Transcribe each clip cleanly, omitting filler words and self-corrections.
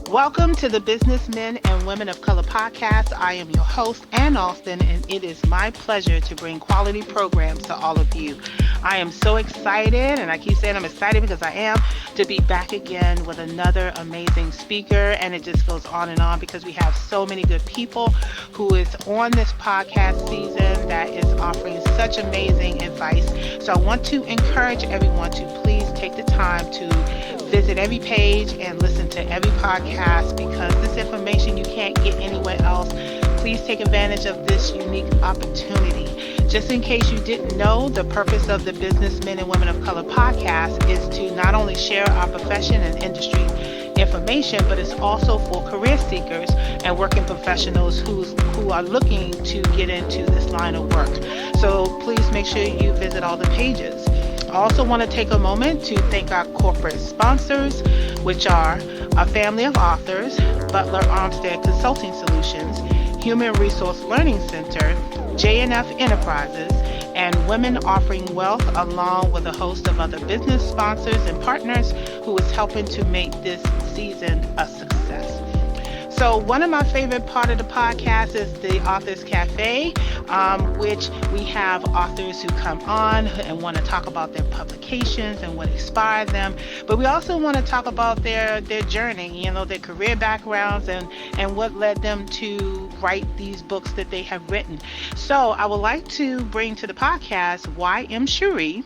Welcome to the Businessmen and Women of Color podcast. I am your host, Ann Alston, and it is my pleasure to bring quality programs to all of you. I am so excited, and I keep saying I'm excited because I am, to be back again with another amazing speaker. And it just goes on and on because we have so many good people who is on this podcast season that is offering such amazing advice. So I want to encourage everyone to please take the time to visit every page and listen to every podcast because this information you can't get anywhere else. Please take advantage of this unique opportunity. Just in case you didn't know, the purpose of the Businessmen and Women of Color podcast is to not only share our profession and industry information, but it's also for career seekers and working professionals who are looking to get into this line of work. So please make sure you visit all the pages. I also want to take a moment to thank our corporate sponsors, which are a family of authors, Butler Armstead Consulting Solutions, Human Resource Learning Center, J&F Enterprises, and Women Offering Wealth, along with a host of other business sponsors and partners who is helping to make this season a success. So one of my favorite part of the podcast is the Authors Cafe, which we have authors who come on and want to talk about their publications and what inspired them. But we also want to talk about their journey, their career backgrounds and what led them to write these books that they have written. So I would like to bring to the podcast YM Cherie.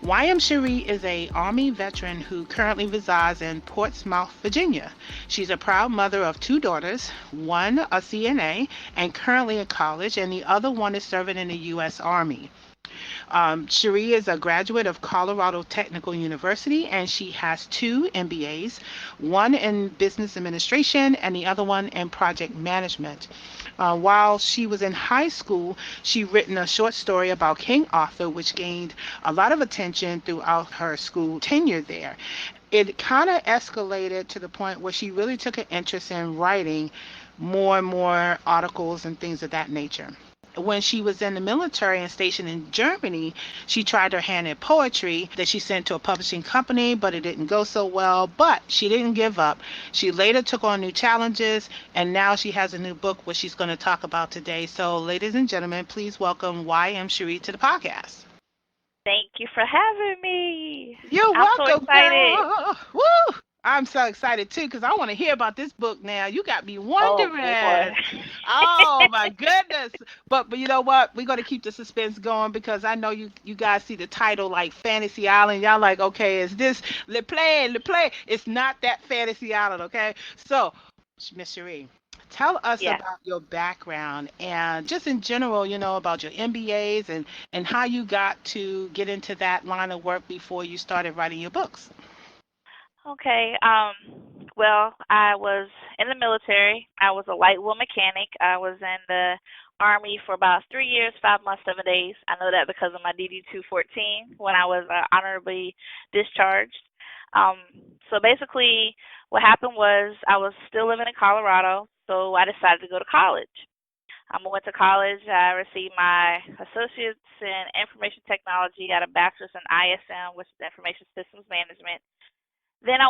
YM Cherie is an Army veteran who currently resides in Portsmouth, Virginia. She's a proud mother of two daughters, one a CNA and currently in college, and the other one is serving in the U.S. Army. Cherie is a graduate of Colorado Technical University, and she has two MBAs, one in business administration and the other one in project management. While she was in high school, she written a short story about King Arthur, which gained a lot of attention throughout her school tenure there. It kind of escalated to the point where she really took an interest in writing more and more articles and things of that nature. When she was in the military and stationed in Germany, she tried her hand at poetry that she sent to a publishing company, but it didn't go so well. But she didn't give up. She later took on new challenges, and now she has a new book, which she's going to talk about today. So, ladies and gentlemen, please welcome YM Cherie to the podcast. Thank you for having me. You're I'm so welcome, excited. girl. Woo! I'm so excited too because I want to hear about this book now. You got me Oh boy. wondering. Oh my goodness! But you know what? We're gonna keep the suspense going because I know you guys see the title like Fantasy Island. Y'all like, okay, is this Le Play? Le Play? It's not that Fantasy Island, okay? So, Miss Cherie, tell us Yeah. about your background and just in general, about your MBAs and how you got to get into that line of work before you started writing your books. Okay. Well, I was in the military. I was a light wheel mechanic. I was in the Army for about 3 years, 5 months, 7 days. I know that because of my DD 214 when I was honorably discharged. Um, so basically, what happened was I was still living in Colorado, so I decided to go to college. I went to college. I received my associates in information technology, got a bachelor's in ISM, which is information systems management. Then I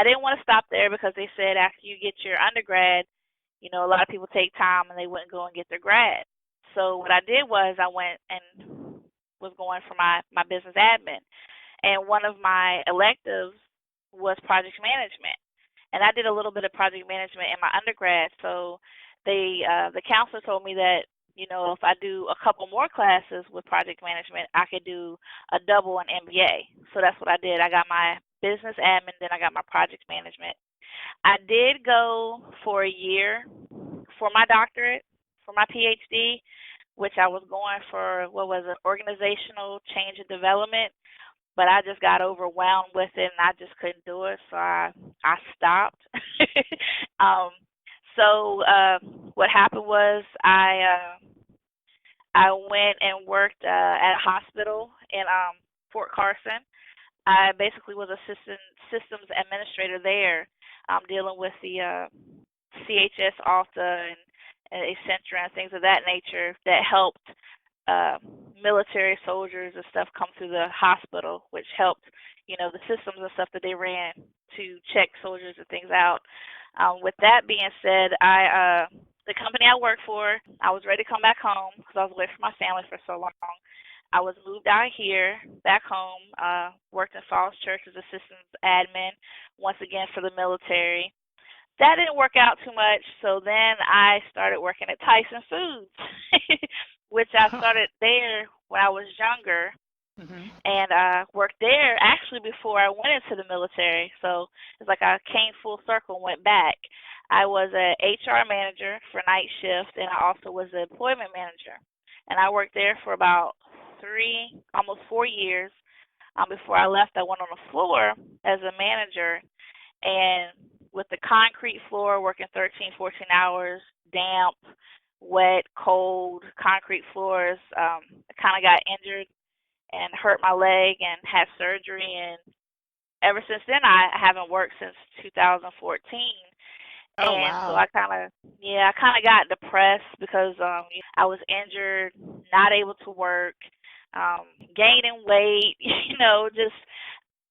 didn't want to stop there because they said after you get your undergrad, a lot of people take time and they wouldn't go and get their grad. So what I did was I went and was going for my business admin. And one of my electives was project management. And I did a little bit of project management in my undergrad. So the counselor told me that, if I do a couple more classes with project management, I could do a double an MBA. So that's what I did. I got my business admin, then I got my project management. I did go for a year for my doctorate, for my PhD, which I was going for, what was it, organizational change and development, but I just got overwhelmed with it and I just couldn't do it, so I stopped. um, so what happened was I went and worked at a hospital in Fort Carson. I basically was assistant systems administrator there, dealing with the CHS, Alta, and Accenture and things of that nature that helped uh, military soldiers and stuff come through the hospital, which helped, the systems and stuff that they ran to check soldiers and things out. With that being said, the company I worked for, I was ready to come back home because I was away from my family for so long. I was moved out here, back home, worked in Falls Church as a systems admin, once again for the military. That didn't work out too much, so then I started working at Tyson Foods, which I started there when I was younger, Hmm. and worked there actually before I went into the military. So it's like I came full circle and went back. I was a HR manager for night shift, and I also was an employment manager. And I worked there for about almost 4 years. Before I left, I went on the floor as a manager, and with the concrete floor, working 13, 14 hours, damp, wet, cold, concrete floors, I kind of got injured and hurt my leg and had surgery. And ever since then, I haven't worked since 2014. Oh, And so wow. I kind of got depressed because I was injured, not able to work, gaining weight, just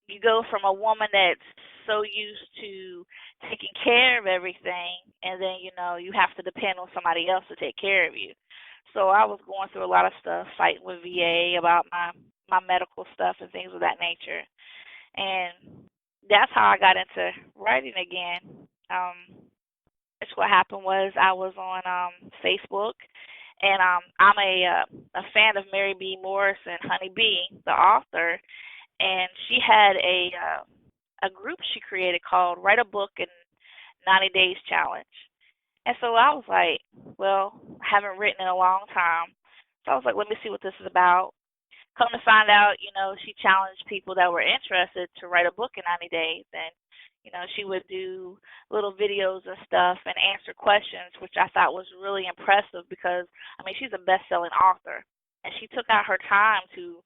you go from a woman that's so used to taking care of everything, and then you have to depend on somebody else to take care of you. So I was going through a lot of stuff, fighting with VA about my medical stuff and things of that nature, and that's how I got into writing again. Which what happened was I was on Facebook, and I'm a fan of Mary B. Morris and Honey B, the author, and she had a group she created called Write a Book in 90 Days Challenge. And so I was like, well, I haven't written in a long time. So I was like, let me see what this is about. Come to find out, she challenged people that were interested to write a book in 90 days. And, she would do little videos and stuff and answer questions, which I thought was really impressive because, I mean, she's a best-selling author. And she took out her time to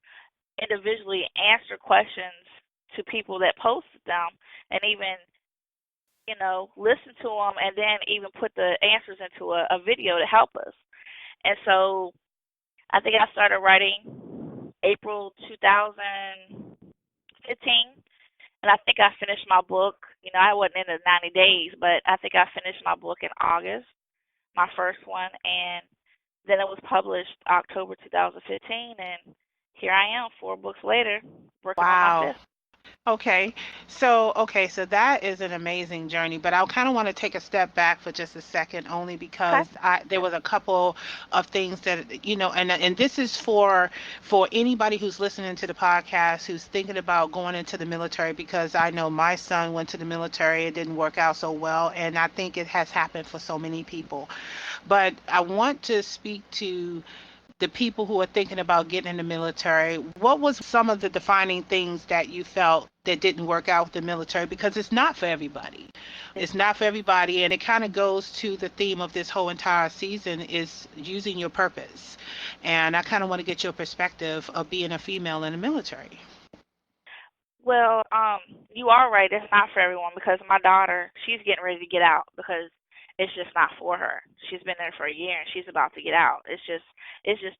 individually answer questions to people that posted them and even, listen to them and then even put the answers into a video to help us. And so I think I started writing April 2015, and I think I finished my book. I wasn't in the 90 days, but I think I finished my book in August, my first one, and then it was published October 2015, and here I am, 4 books later, working on my Wow. fifth. Okay, so that is an amazing journey, but I kind of want to take a step back for just a second, only Okay. because there was a couple of things that and this is for anybody who's listening to the podcast who's thinking about going into the military, because I know my son went to the military, it didn't work out so well, and I think it has happened for so many people. But I want to speak to the people who are thinking about getting in the military. What was some of the defining things that you felt that didn't work out with the military? Because it's not for everybody. It's not for everybody, and it kind of goes to the theme of this whole entire season is using your purpose. And I kind of want to get your perspective of being a female in the military. Well, you are right. It's not for everyone because my daughter, she's getting ready to get out because it's just not for her. She's been there for a year and she's about to get out. It's just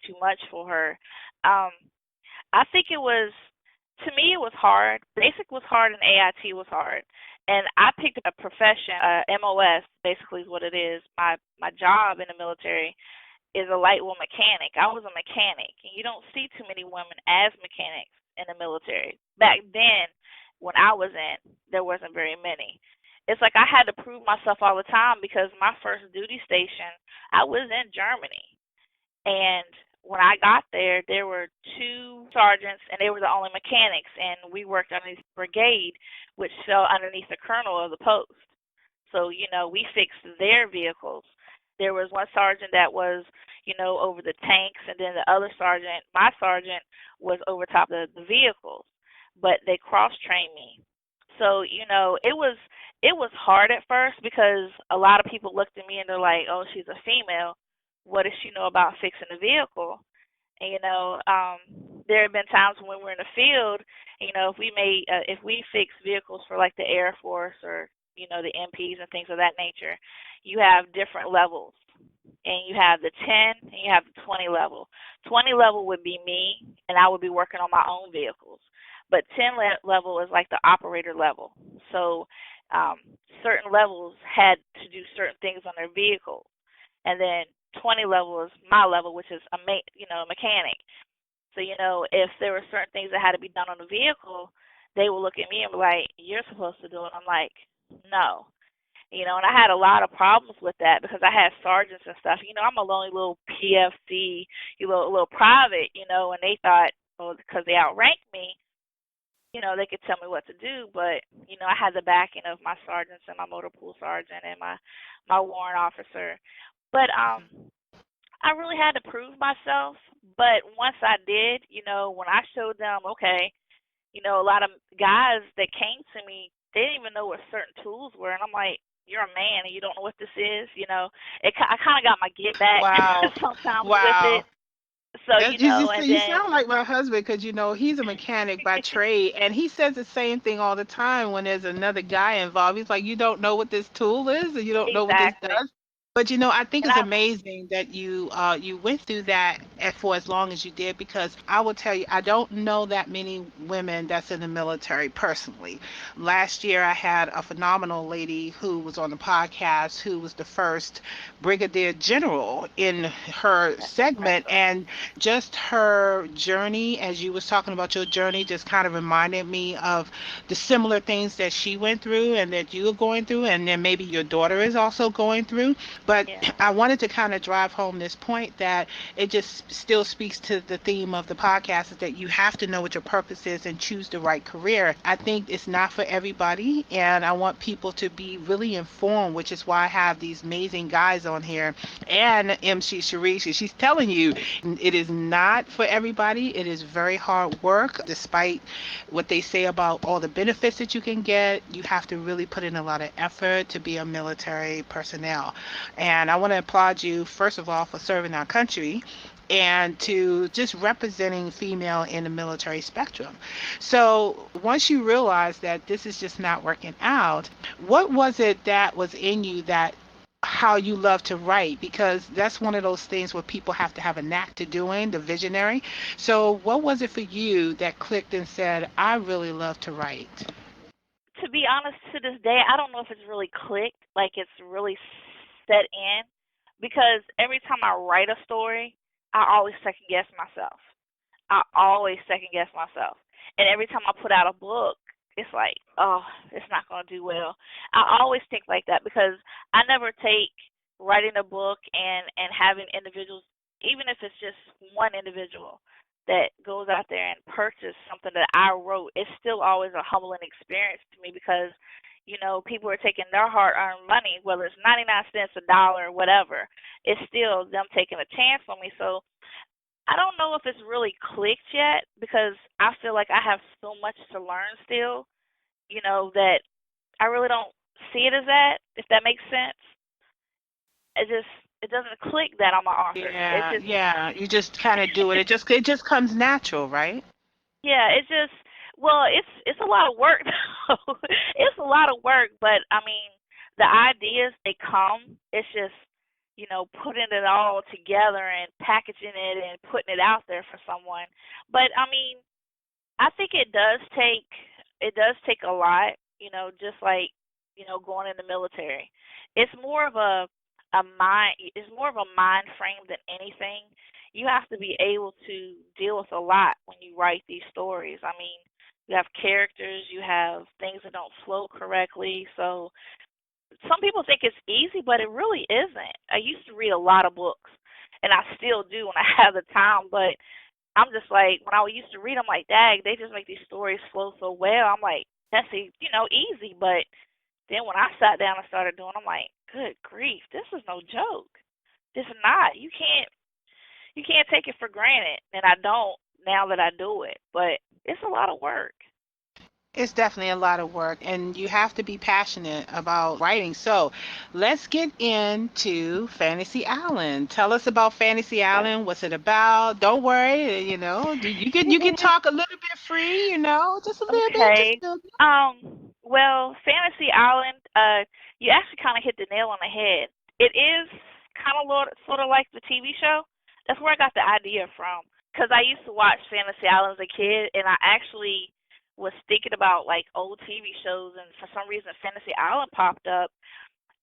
too much for her. Um, I think it was, to me, it was hard. Basic was hard and AIT was hard. And I picked a profession, MOS, basically is what it is. My job in the military is a light wheel mechanic. I was a mechanic, and you don't see too many women as mechanics in the military. Back then, when I was in, there wasn't very many. It's like I had to prove myself all the time because my first duty station, I was in Germany. And when I got there, there were 2 sergeants, and they were the only mechanics. And we worked underneath the brigade, which fell underneath the colonel of the post. So, we fixed their vehicles. There was one sergeant that was, over the tanks, and then the other sergeant, my sergeant, was over top of the vehicles. But they cross trained me. So, it was hard at first because a lot of people looked at me and they're like, "Oh, she's a female. What does she know about fixing the vehicle?" And there have been times when we're in the field, if we fix vehicles for like the Air Force or the MPs and things of that nature, you have different levels. and you have the 10, and you have the 20 level. 20 level would be me, and I would be working on my own vehicles. But 10 level is like the operator level. So um, certain levels had to do certain things on their vehicle, and then 20 level is my level, which is a mechanic. So if there were certain things that had to be done on the vehicle, they would look at me and be like, "You're supposed to do it." I'm like, "No." And I had a lot of problems with that because I had sergeants and stuff. I'm a lonely little PFC, little private, and they thought, well, because they outranked me, they could tell me what to do. But I had the backing of my sergeants and my motor pool sergeant and my warrant officer. But I really had to prove myself. But once I did, when I showed them, okay, a lot of guys that came to me, they didn't even know what certain tools were, and I'm like, "You're a man and you don't know what this is." I kind of got my get back Wow. sometimes with Wow. it. So That, you, just, and you then sound like my husband because he's a mechanic by trade, and he says the same thing all the time when there's another guy involved. He's like, "You don't know what this tool is, and you don't know what this exactly, does." But I think and it's I amazing that you went through that for as long as you did, because I will tell you, I don't know that many women that's in the military personally. Last year I had a phenomenal lady who was on the podcast, who was the first brigadier general in her that's segment, impressive. and just her journey, as you was talking about your journey, just kind of reminded me of the similar things that she went through and that you are going through, and then maybe your daughter is also going through. But Yeah, I wanted to kind of drive home this point that it just still speaks to the theme of the podcast, is that you have to know what your purpose is and choose the right career. I think it's not for everybody, and I want people to be really informed, which is why I have these amazing guys on here, and MC Cherie. She's telling you it is not for everybody. It is very hard work, despite what they say about all the benefits that you can get. You have to really put in a lot of effort to be a military personnel. And I want to applaud you, first of all, for serving our country and to just representing female in the military spectrum. So once you realize that this is just not working out, what was it that was in you, that how you love to write? Because that's one of those things where people have to have a knack to doing, the visionary. So what was it for you that clicked and said, I really love to write? to be honest, to this day, I don't know if it's really clicked, like it's really set in, because every time I write a story, I always second guess myself. I always second guess myself. And every time I put out a book, it's like, oh, it's not going to do well. I always think like that because I never take writing a book and having individuals, even if it's just one individual that goes out there and purchase something that I wrote, it's still always a humbling experience to me because, people are taking their hard earned money, whether it's 99 cents, a dollar, whatever. It's still them taking a chance on me. So I don't know if it's really clicked yet because I feel like I have so much to learn still, that I really don't see it as that, if that makes sense. It doesn't click that I'm an author. It's Yeah, just yeah. You just kind of do it. It just comes natural, right? yeah, it's just well, it's a lot of work though. It's a lot of work, but I mean, the ideas they come. It's just putting it all together and packaging it and putting it out there for someone. But I mean, I think it does take a lot, just like, going in the military. It's more of a mind frame than anything. You have to be able to deal with a lot when you write these stories. I mean, you have characters, you have things that don't flow correctly. So some people think it's easy, but it really isn't. I used to read a lot of books, and I still do when I have the time, but I'm just like, when I used to read, I'm like, dang, they just make these stories flow so well. I'm like, that's easy. But then when I sat down and started doing, I'm like, good grief, this is no joke. This is not. You can't take it for granted, and I don't now that I do it. But it's a lot of work. It's definitely a lot of work, and you have to be passionate about writing. So, let's get into Fantasy Island. Tell us about Fantasy Island. What's it about? Don't worry, you can talk a little bit free, just a little bit, just Okay. a little. Well, Fantasy Island, you actually kind of hit the nail on the head. It is kind of sort of like the TV show. That's where I got the idea from. Because I used to watch Fantasy Island as a kid, and I actually was thinking about like old TV shows, and for some reason Fantasy Island popped up.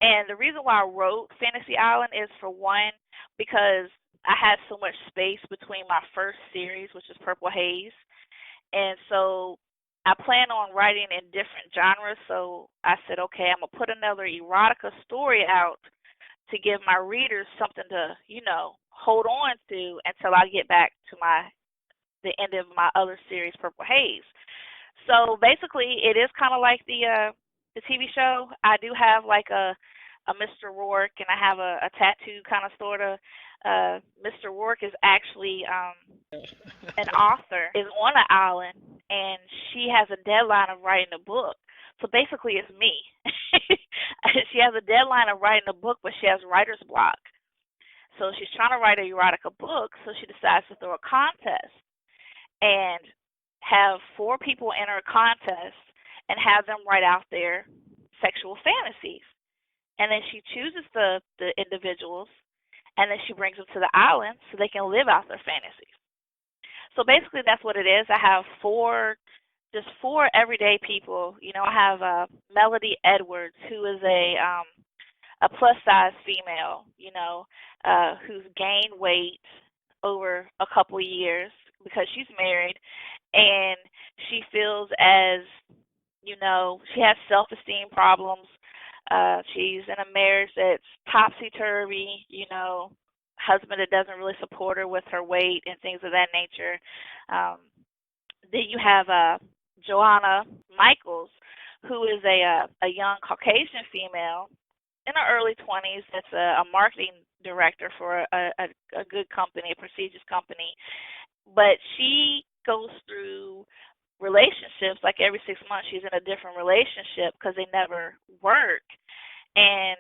And the reason why I wrote Fantasy Island is, for one, because I had so much space between my first series, which is Purple Haze, and so I plan on writing in different genres. So I said, okay, I'm gonna put another erotica story out to give my readers something to, hold on to until I get back to the end of my other series, Purple Haze. So basically, it is kind of like the TV show. I do have like a Mr. Rourke, and I have a tattoo kind of sort of. Mr. Rourke is actually an author, is on an island, and she has a deadline of writing a book. So basically, it's me. She has a deadline of writing a book, but she has writer's block. So she's trying to write a erotica book, so she decides to throw a contest and have 4 people enter a contest and have them write out their sexual fantasies. And then she chooses the individuals, and then she brings them to the island so they can live out their fantasies. So basically, that's what it is. I have just four everyday people. I have Melody Edwards, who is a plus size female, who's gained weight over a couple years because she's married, and she feels as, she has self-esteem problems. She's in a marriage that's topsy-turvy, husband that doesn't really support her with her weight and things of that nature. Then you have Joanna Michaels, who is a young Caucasian female in her early 20s that's a marketing director for a good company, a prestigious company. But she goes through relationships, like every 6 months she's in a different relationship because they never work. And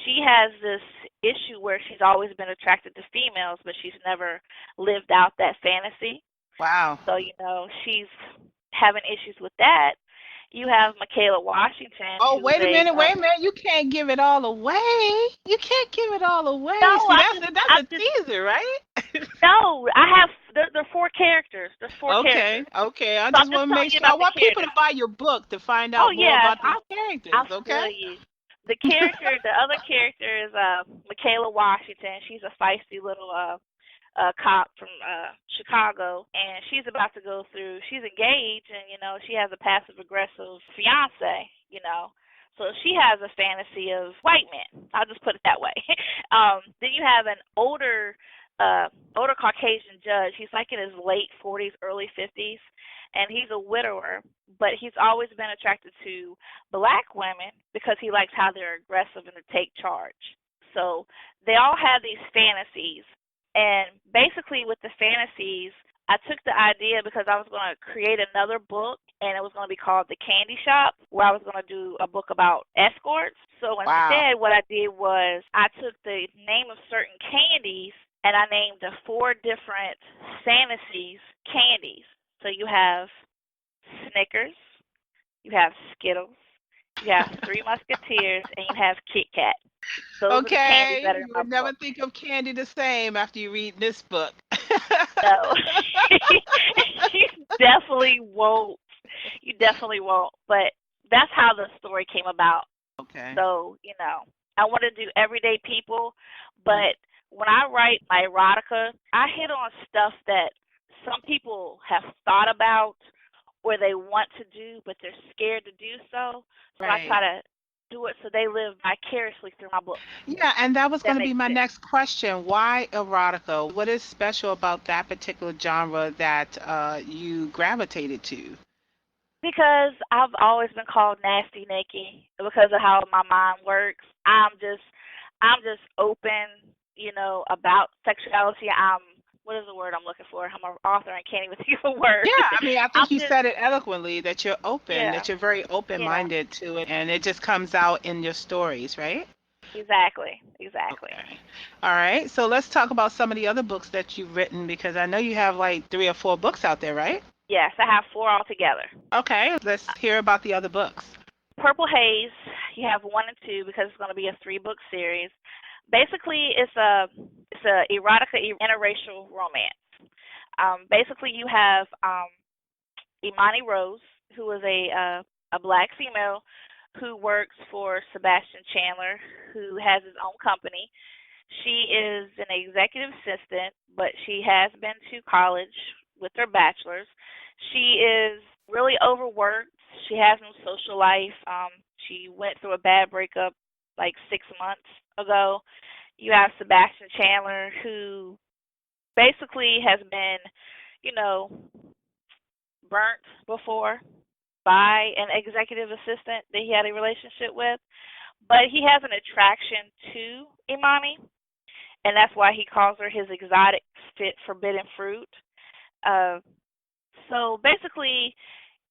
she has this issue where she's always been attracted to females, but she's never lived out that fantasy. Wow. So, she's having issues with that. You have Michaela Washington. Oh, wait a minute. You can't give it all away. You can't give it all away. No, See, that's a teaser, right? No, I have. There are 4 characters. There's 4 characters. Okay. I just want to make sure. I want people to buy your book to find out more about these characters. I'll tell you. The other character is Michaela Washington. She's a feisty little cop from Chicago, and she's about to go through. She's engaged, and she has a passive aggressive fiance. So she has a fantasy of white men. I'll just put it that way. Then you have an older Caucasian judge. He's like in his late 40s, early 50s, and he's a widower, but he's always been attracted to black women because he likes how they're aggressive and to take charge. So they all have these fantasies, and basically with the fantasies, I took the idea because I was going to create another book, and it was going to be called The Candy Shop, where I was going to do a book about escorts. So instead, what I did was I took the name of certain candies, and I named the 4 different fantasies candies. So you have Snickers, you have Skittles, you have Three Musketeers, and you have Kit Kat. Those are the candies that are in my you never think of candy the same after you read this book. No. You definitely won't. You definitely won't. But that's how the story came about. Okay. So, I want to do everyday people, but when I write my erotica, I hit on stuff that some people have thought about or they want to do, but they're scared to do so. So I try to do it so they live vicariously through my book. Yeah, and that was going to be my next question. Why erotica? What is special about that particular genre that you gravitated to? Because I've always been called nasty Nikki because of how my mind works. I'm just open, about sexuality. What is the word I'm looking for? I'm an author and can't even think of a word. Yeah, I think you said it eloquently, that you're open, that you're very open-minded to it, and it just comes out in your stories, right? Exactly. Okay. All right, so let's talk about some of the other books that you've written, because I know you have like 3 or 4 books out there, right? Yes, I have 4 altogether. Okay, let's hear about the other books. Purple Haze, you have 1 and 2 because it's going to be a 3-book series. Basically, it's a erotica interracial romance. Basically, you have Imani Rose, who is a black female who works for Sebastian Chandler, who has his own company. She is an executive assistant, but she has been to college with her bachelor's. She is really overworked. She has no social life. She went through a bad breakup like 6 months ago. You have Sebastian Chandler, who basically has been, you know, burnt before by an executive assistant that he had a relationship with, but he has an attraction to Imani, and that's why he calls her his exotic fit forbidden fruit. Uh, so basically,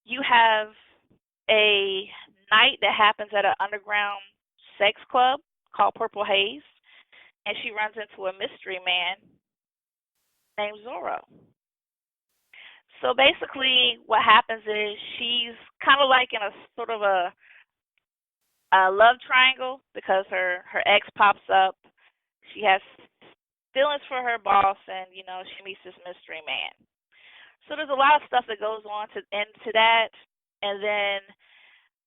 you have a night that happens at an underground sex club called Purple Haze, and she runs into a mystery man named Zorro. So basically, what happens is she's kind of like in a sort of a love triangle because her ex pops up. She has feelings for her boss, and she meets this mystery man. So there's a lot of stuff that goes on to into that, and then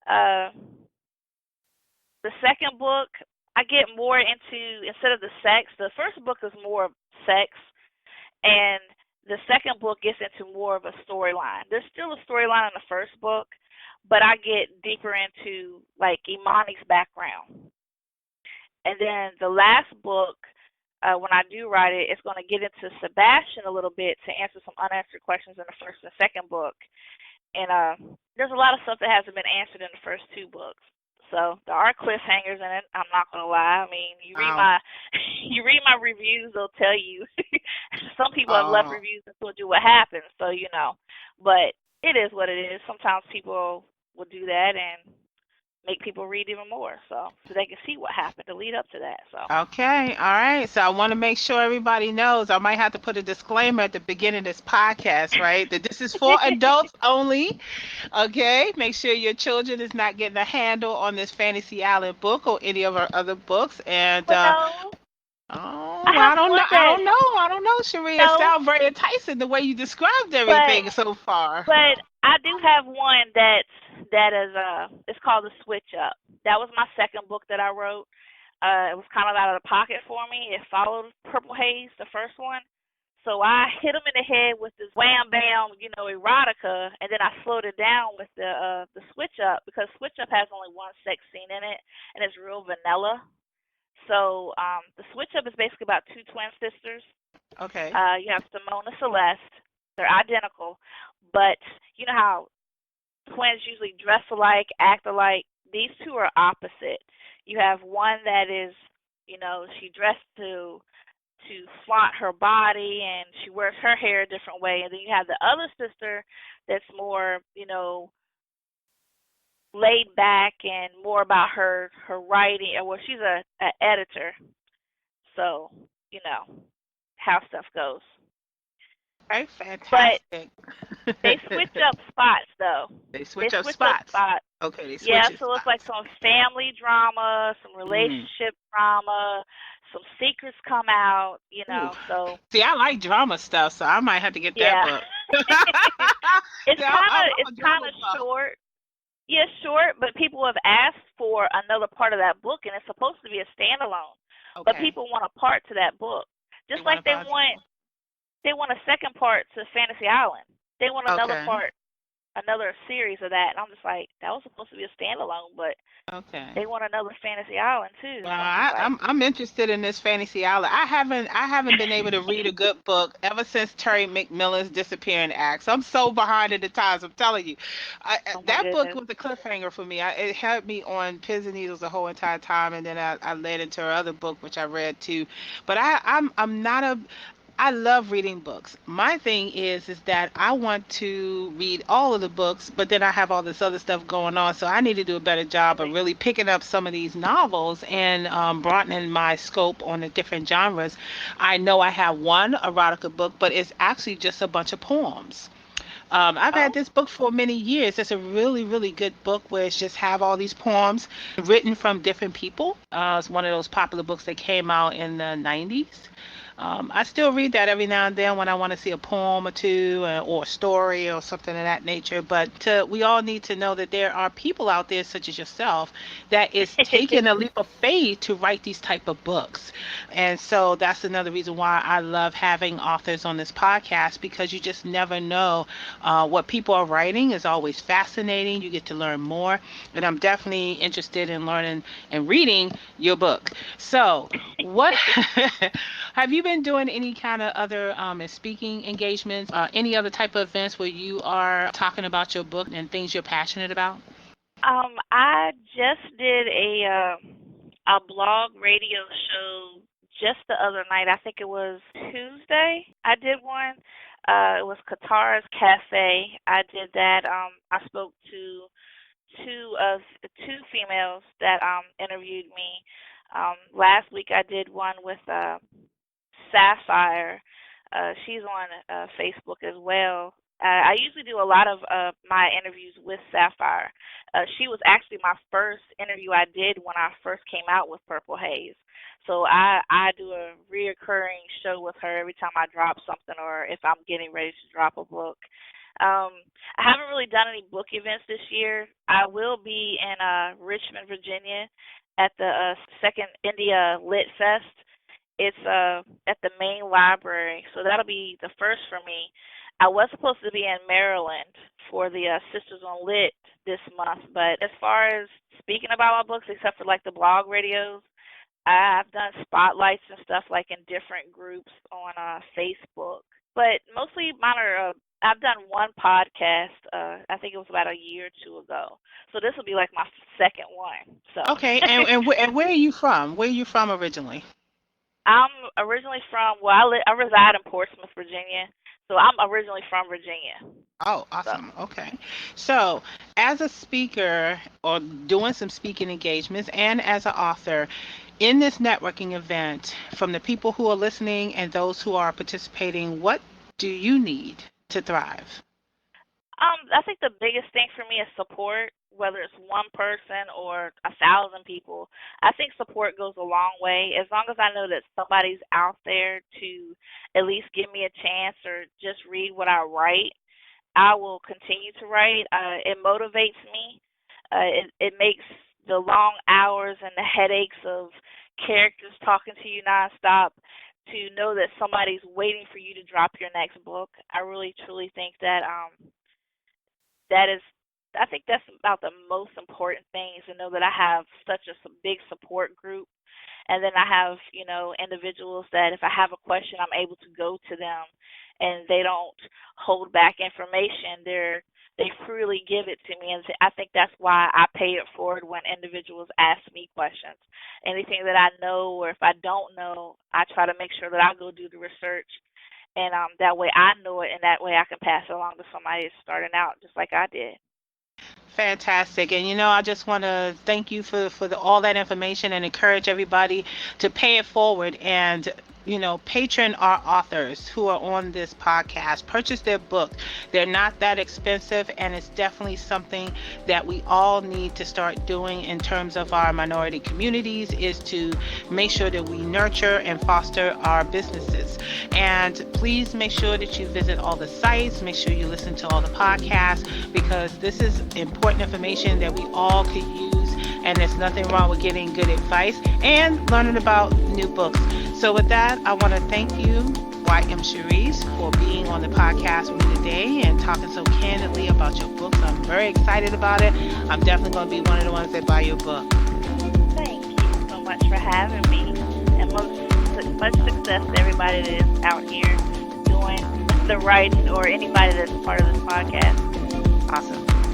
uh, the second book, I get more into, instead of the sex. The first book is more sex, and the second book gets into more of a storyline. There's still a storyline in the first book, but I get deeper into like Imani's background. And then the last book, when I do write it, it's going to get into Sebastian a little bit to answer some unanswered questions in the first and second book. And there's a lot of stuff that hasn't been answered in the first two books. So there are cliffhangers in it. I'm not gonna lie. I mean, you read Wow. my you read my reviews, they'll tell you. Some people have left Oh, reviews and told you what happens. So but it is what it is. Sometimes people will do that and make people read even more, so they can see what happened to lead up to that. So okay. All right. So I want to make sure everybody knows. I might have to put a disclaimer at the beginning of this podcast, right? That this is for adults only. Okay. Make sure your children is not getting a handle on this Fantasy Island book or any of our other books. And but no, oh, I well, have I don't know. one I that don't know. I don't know, Cherie. It no, sounds very enticing the way you described but everything so far. But I do have one that is it's called the Switch Up. That was my second book that I wrote. It was kind of out of the pocket for me. It followed Purple Haze, the first one. So I hit him in the head with this wham bam, erotica, and then I slowed it down with the Switch Up because Switch Up has only one sex scene in it, and it's real vanilla. So the Switch Up is basically about two twin sisters. Okay. You have Simone and Celeste. They're identical, but you know how twins usually dress alike, act alike. These two are opposite. You have one that is, she dressed to flaunt her body and she wears her hair a different way, and then you have the other sister that's more, laid back and more about her writing. Well, she's a editor, so you know how stuff goes. Okay. But Fantastic. they switch up spots though. They They switch up switch up spots. spots. Okay. They Yeah, switch up so it's like spots. some family drama, some Mm. relationship drama, some secrets come out, Ooh. so See, I like drama stuff, so I might have to get that yeah. book. it's See, kinda I'm it's a drama kinda buff. short. Yeah, short, but people have asked for another part of that book and it's supposed to be a standalone. But Okay. people want a part to that book. You Just want like to find something? they want a second part to Fantasy Island. They want another Okay. part, another series of that. And I'm just like, that was supposed to be a standalone, but Okay. they want another Fantasy Island too. Well, So I'm just like, I'm interested in this Fantasy Island. I haven't been able to read a good book ever since Terry McMillan's Disappearing Acts. I'm so behind in the times. I'm telling you, oh my that book goodness. was a cliffhanger for me. It had me on pins and needles the whole entire time, and then I led into her other book which I read too. But I'm not a I love reading books. My thing is that I want to read all of the books, but then I have all this other stuff going on. So I need to do a better job of Really? really picking up some of these novels and broadening my scope on the different genres. I know I have one erotica book, but it's actually just a bunch of poems. I've had Oh. this book for many years. It's a really, really good book where it's just have all these poems written from different people. It's one of those popular books that came out in the 90s. I still read that every now and then when I want to see a poem or two or a story or something of that nature. But we all need to know that there are people out there, such as yourself, that is taking a leap of faith to write these type of books. And so that's another reason why I love having authors on this podcast, because you just never know what people are writing is always fascinating. You get to learn more. And I'm definitely interested in learning and reading your book. So, what have you been doing any kind of other speaking engagements, any other type of events where you are talking about your book and things you're passionate about? I just did a blog radio show just the other night. I think it was Tuesday. I did one. It was Qatar's Cafe. I did that. I spoke to two females that interviewed me. Last week I did one with Sapphire. She's on Facebook as well. I usually do a lot of my interviews with Sapphire. She was actually my first interview I did when I first came out with Purple Haze. So I do a reoccurring show with her every time I drop something or if I'm getting ready to drop a book. I haven't really done any book events this year. I will be in Richmond, Virginia at the second India Lit Fest. It's at the main library, so that'll be the first for me. I was supposed to be in Maryland for the Sisters on Lit this month, but as far as speaking about my books, except for like the blog radios, I've done spotlights and stuff like in different groups on Facebook. But mostly mine are. I've done one podcast. I think it was about a year or two ago. So this will be like my second one. So Okay, and where are you from? Where are you from originally? I'm originally from. Well, I reside in Portsmouth, Virginia. So I'm originally from Virginia. Oh, So. awesome. Okay. So, as a speaker or doing some speaking engagements and as an author, in this networking event, from the people who are listening and those who are participating, what do you need to thrive? I think the biggest thing for me is support, whether it's one person or 1,000 people. I think support goes a long way. As long as I know that somebody's out there to at least give me a chance or just read what I write, I will continue to write. It motivates me. It makes the long hours and the headaches of characters talking to you nonstop to know that somebody's waiting for you to drop your next book. I really truly think that that is I think that's about the most important thing is to know that I have such a big support group, and then I have individuals that if I have a question, I'm able to go to them, and they don't hold back information. They freely give it to me, and I think that's why I pay it forward when individuals ask me questions. Anything that I know, or if I don't know, I try to make sure that I go do the research, and that way I know it, and that way I can pass it along to somebody that's starting out just like I did. Fantastic. And I just want to thank you for all that information and encourage everybody to pay it forward and patron our authors who are on this podcast. Purchase their book. They're not that expensive, and it's definitely something that we all need to start doing in terms of our minority communities, is to make sure that we nurture and foster our businesses. And please make sure that you visit all the sites, make sure you listen to all the podcasts, because this is important information that we all could use, and there's nothing wrong with getting good advice and learning about new books. So with that, I want to thank you, YM Cheries, for being on the podcast with me today and talking so candidly about your books. I'm very excited about it. I'm definitely going to be one of the ones that buy your book. Thank you so much for having me, and much success to everybody that is out here doing the writing or anybody that's part of this podcast. Awesome.